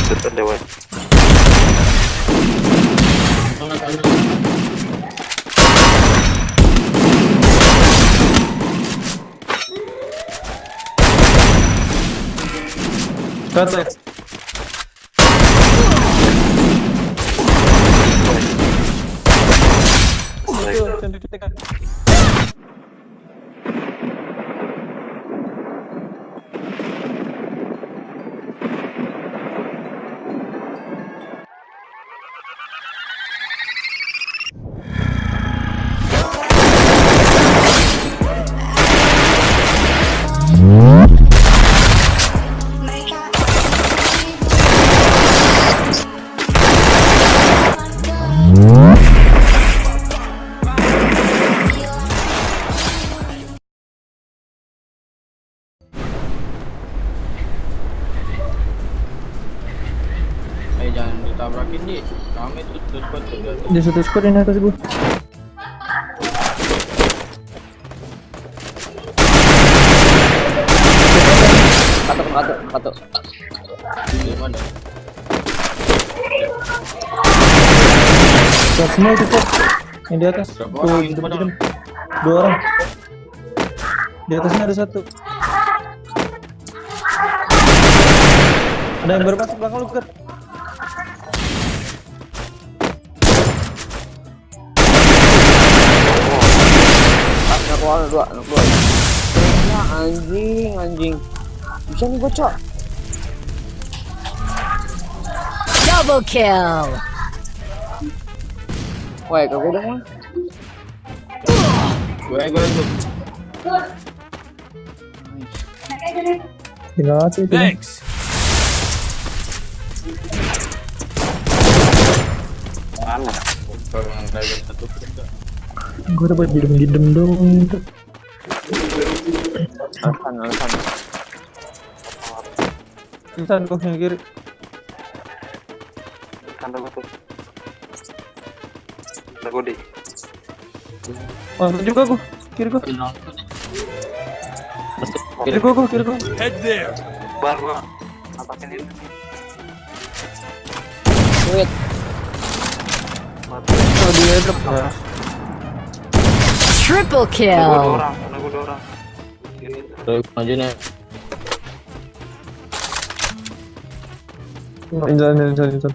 Betul lewat. Kata. Jangan ditabrakin di kami tuh Di satu squad ini atas gua. Katuk. di mana? Squad semua itu kok. Yang di atas. Berapa Tuh, orang? hitam-hitam. 2 orang. Di atasnya ada 1. Ada yang baru masuk belakang lu, Ker. Dua. Ya, anjing. Bisa nih bocor. Double kill. Woi, kagak udah mah. Gue itu. Tinggal aja itu. Thanks. Mana? Kalau yang kayak satu kita. Gua dapat gidem-gidem dong. Alasan. Insan kok yang kiri. Kandang tuh. Ada gede. Wah, juga gua. Kiri gua. Kiri gua. Head there. Bar gua. Nampakin ini. Wait, Mati. Oh, dia drop. Triple Ada kill. gua 2 orang. Ini Terus maju nih. Insan.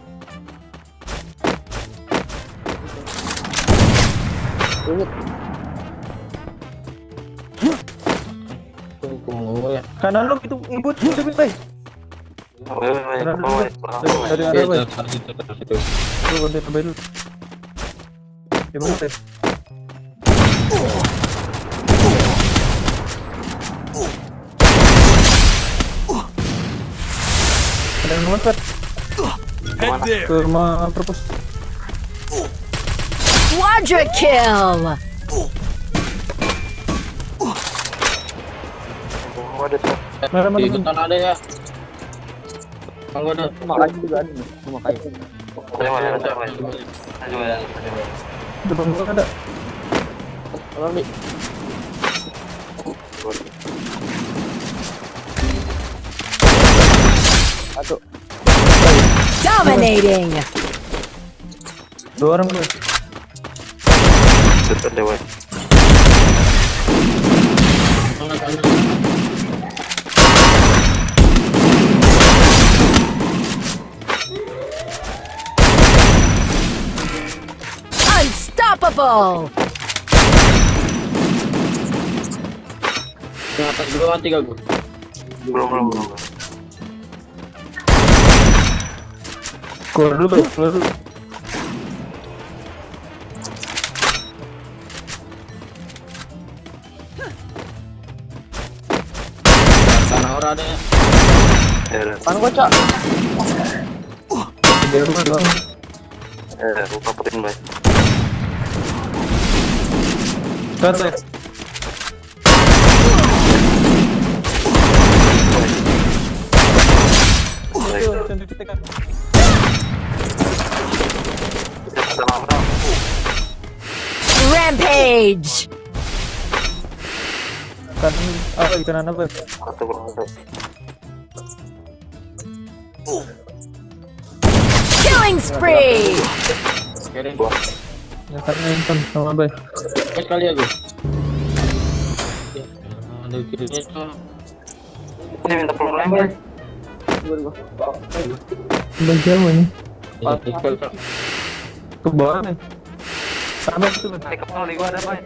wait. Tunggu ya. Kanan lu itu ngebut hidupin, Bay. Dari arah, Bay. Itu. Lu konten Bay lu. Ya banget ya. Ada yang ngelempet Head there. ke rumah perpus. Quadra kill. Gua ada tuh. Mana. Di hutan ada ya. Kalau ada. Makanya juga ada nih. Makanya. Ada. Depan gua ada. Tolong nih. Satu. Dominating. 2 orang, Bay. Betul lewat. Unstoppable. Yang atas dulu kan 3 gue. Belum. Keluar dulu, Bay. Keluar dulu. Tanah orang ada ya. Ya, Pan bocor. Di rumah doang. gua papatin, Bay. Kata. Rampage. Kanan apa? Killing spree. Kirim. Nyatanya Intan sama Bay. Sekali aku. Ya, ada kirimnya tuh. Ini minta peluru lagi, Bay. Gua. Udah jauh ini. Sekali. Ke bawah nih. Sama itu Bay. Naik ke peluru di gua ada, Bay.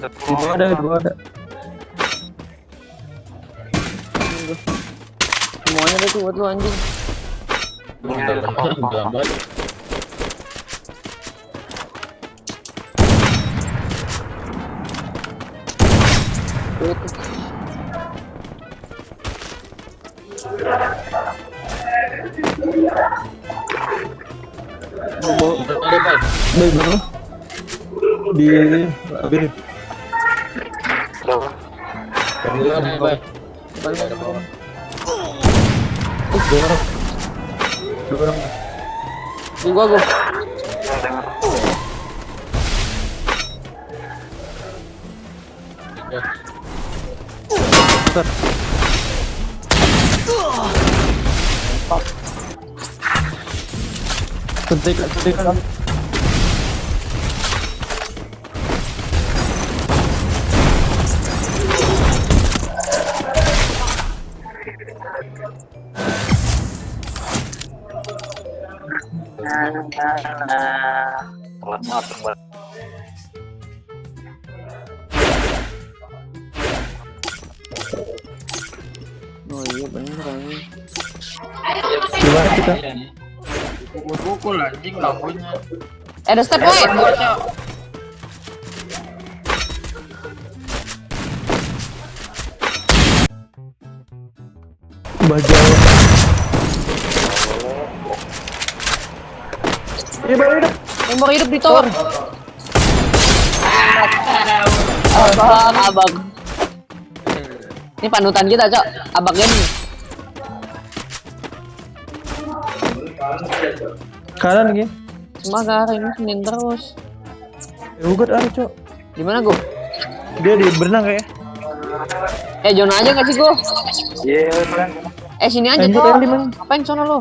Di bawah ada, di bawah ada. Semuanya deh tuh buat lu anjing. Gambar. Ada Bay. Bay berapa? Di Abir. Berapa? Ada Bay. Dua orang. Di gua. Ya. Bentar. Suntikan. Telat banget, Bay. Oh iya bener anjing. Gimana kita? Pukul anjing lampunya. Ada step boy. Baja. Ini baru hidup. Nomor hidup di tower. Abang. Ini panutan kita, Cok. Abang ini. Kanan lagi. Semangat ini Senin terus. Ya ugat ada, Cok. Di mana gua? Dia di berenang kayak. Zona aja enggak sih gua? Iya, keren. Sini aja, Lanjut, Cok. Andy, man. Ngapain sono lo?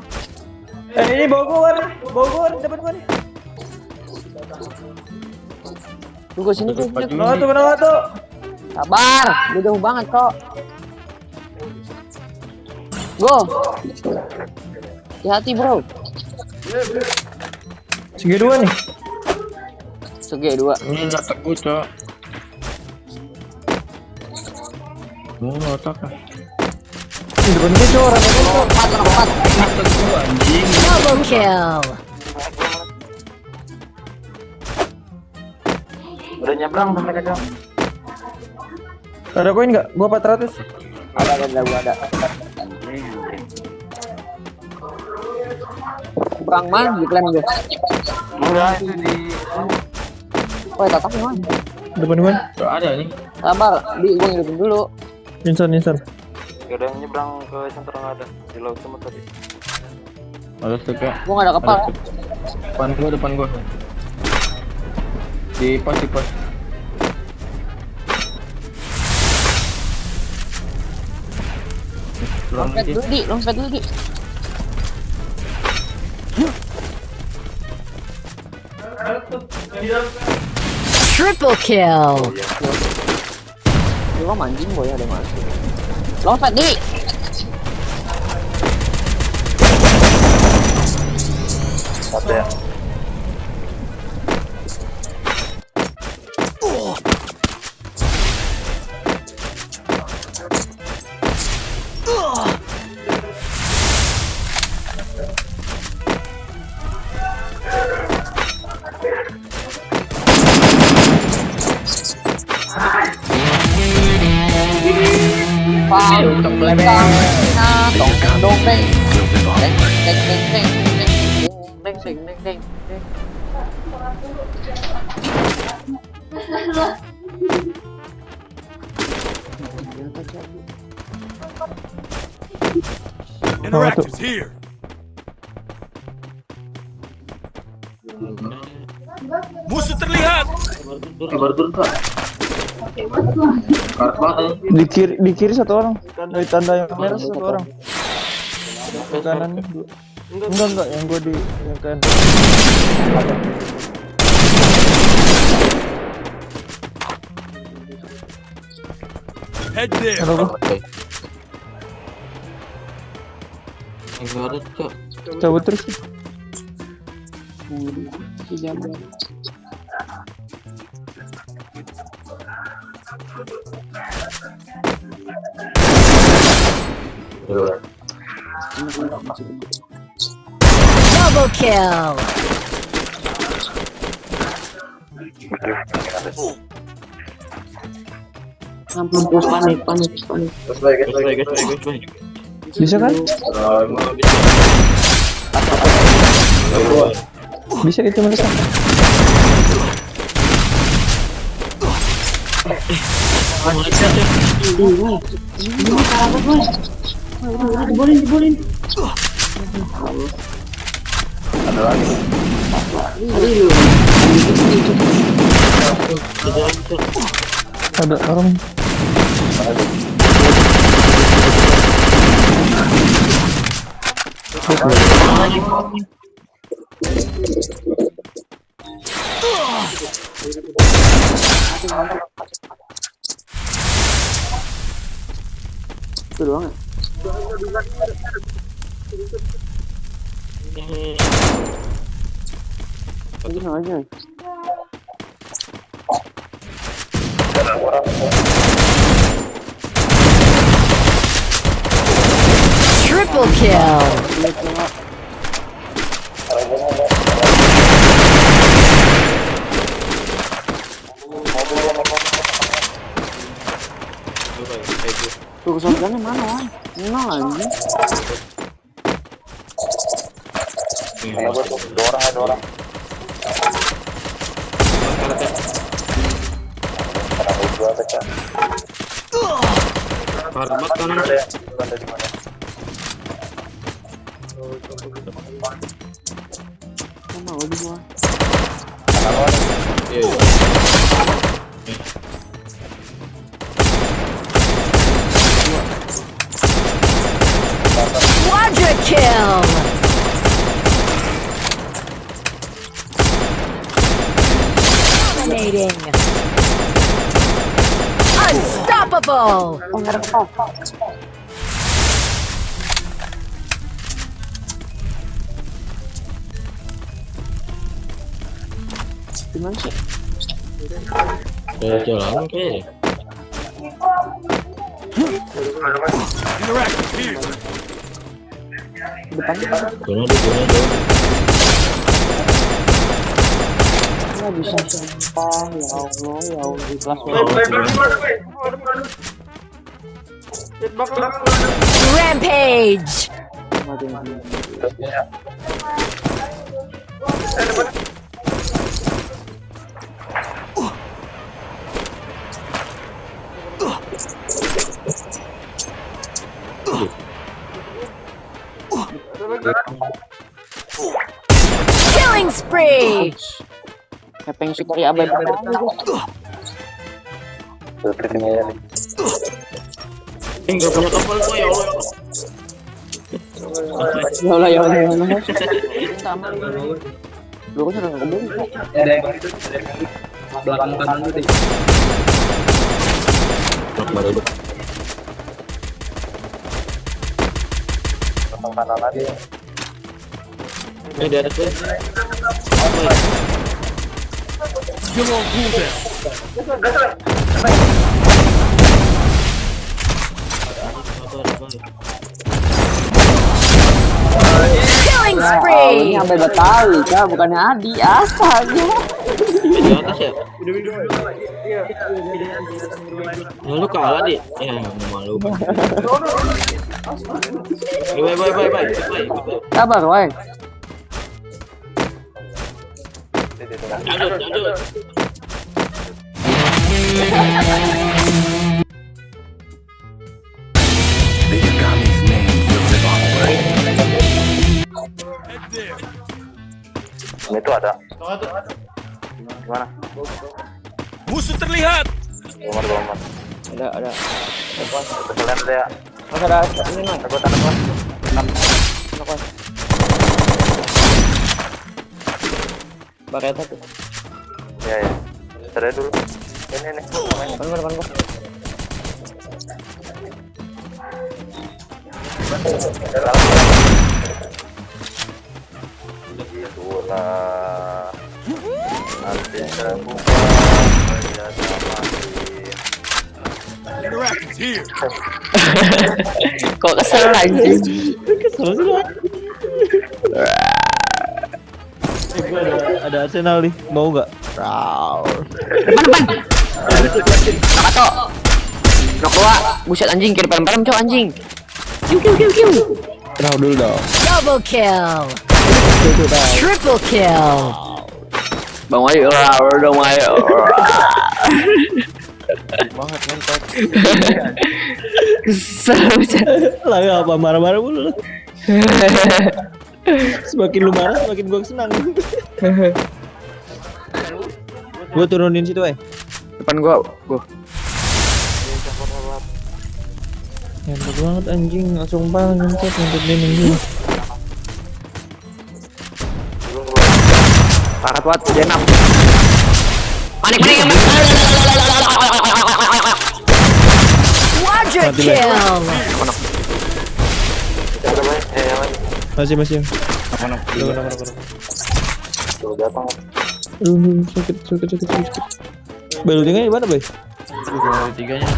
Ini Bogor, depan gua nih. Tunggu sini tuh. Kenapa tuh? Sabar, dia jauh banget, Cok. Go. Hati-hati, bro. Segi dua nih. Segi dua. Ini enggak teguh, Cok. Otak. Di depan dia, Cok. Empat. Double kill. Udah nyebrang tuh mereka, Cok. Ada koin nggak? Gua 400. Ada, gua ada. Perang mana di plan gue? Enggak, itu di Oh, tatap mana? Depan gua. Tuh ada nih. Sabar, gua ngidupin dulu. Insan. gak ada yang nyebrang ke center, nggak ada di laut semua tadi. Ada step ya. Gua nggak ada kapal. Depan gua. Di pos. Launchpad dulu, Di. Triple kill. Lu mancing boy ada masuk. Launchpad, Di. Satu ya. Interactive's here. Musuh terlihat. Baru turun, Kak. Di kiri satu orang. Dari tanda yang merah satu orang. Di kanan nih. Enggak yang gua di yang kanan. Head there. Ada gua. Enggak ada, Cok. Cabut terus. Double kill. Panik. Bisa kan? Bisa itu Melisa. Ada orang. Triple kill. Tuh kesombongannya mana, Wan? Nol anjing. Ada orang. Harmat kanan. Mana lagi gua? Iya. Quadra kill. Dominating. Unstoppable. Gimana sih? Jalan ke. Interactive here. Depannya Zona. nggak bisa sumpah, ya Allah, ya Allah, ikhlas Rampage. Killing spree. Kepeng si kori abai Enggak punya kapal gua ya Allah. ya Allah. Sama. Lu kan sudah ngomong. Belakang kanan itu. Baru. Belakang kanan lagi. Di atas gue. Skill on cooldown. Killing Ini spree. sampai Betawi, Kak, bukannya Adi, astaga. Di atas ya? Ya lu kalah di. Ya malu. Bye. Sabar, Wang. Lanjut. Head there. Itu ada. Gimana? Musuh terlihat. Lomar. Ada. Kalian ada ya? Mas ada ini mas. Aku tanam lah. Pakai apa tuh? Ya. Cerai dulu. Ini. Depan gua. Itulah. Nanti saya buka. Interaction's here. Kok kesel anjing? Kesel sih lah. Ada Arsenal nih, mau nggak? Depan. Nakato. Nok 2. Buset anjing, kiri parem cok anjing. Kiu. Kenal dulu dong. Double kill. Triple kill. Bang Wayu, dong Wayu. Banget ngentot. Kesel. Lah apa marah-marah mulu. Semakin lu marah, semakin gua senang. Gua turunin situ, Depan gua. Nyentuh banget anjing, langsung banget nyentuh dinding. Pakat buat jenap. Panik. Quadra kill. Masih. Mana? Tuh datang. Aduh, sakit. Baru tinggal di mana, Boy? Tiganya.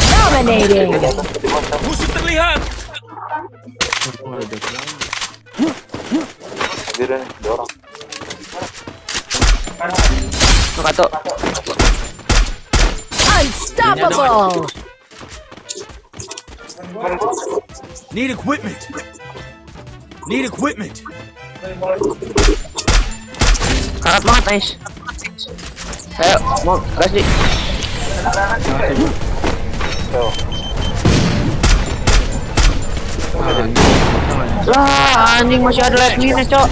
Dominating. Musuh terlihat. Biru nih, dorong. Nakato. Unstoppable. Need equipment. Karat banget, nice. Ayo, mau gas di. Lah, anjing masih ada light minus, cok.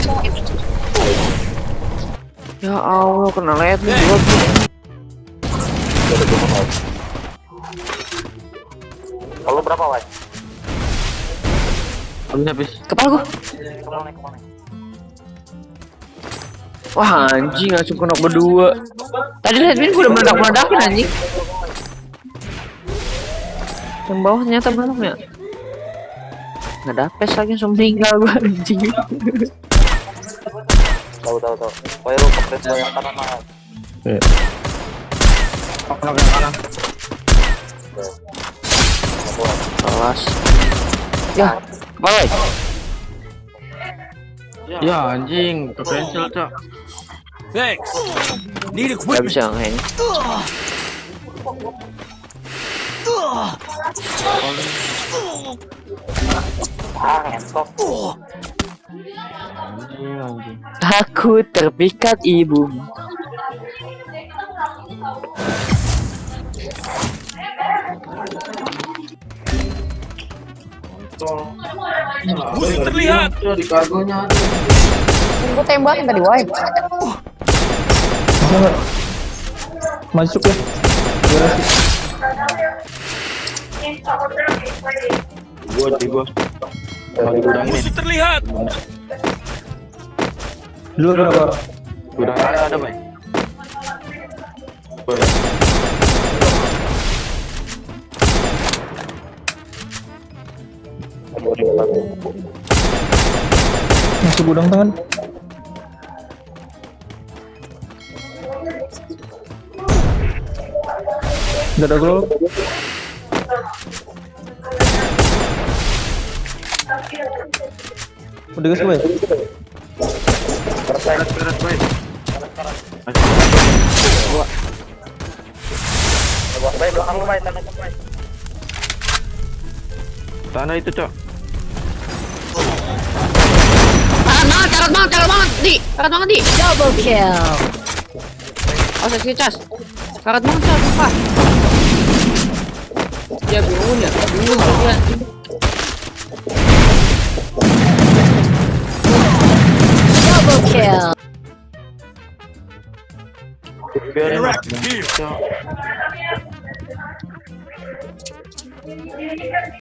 Ya Allah, kena light minus. Kalau berapa, Wai? Habis. Kepala gua. Kemana? Wah, anjing langsung kena berdua. Tadi lihat ini gua udah meledak-meledakin anjing. Yang bawah ternyata belum ya. Nggak ada pes lagi langsung meninggal gua anjing. Tahu. Wai lu kepres yang kanan mana? Knock yang kanan. Awas. Ya, kepala. Ya anjing, ke pensil, Cok. Thanks. Need Nggak equipment. bisa ngehack. Ngentot. Aku terpikat ibu. Musuh terlihat. Di kargonya. Gue tembakin tadi, Wai. Masuk ya. Gua. Musuh terlihat. Dulu berapa? Udah ada, Bay. Masuk gudang tangan. Nggak ada glow. Udah gas gue. Berat, Bay. Wai, belakang lu, Wai, tanah Wai. Tanah itu, Cok. Karat banget, di. Double kill. Oh, saya cas. Karat banget, Cok, sumpah. Ya, bingung dia. Double kill. Biarin. Interactive here.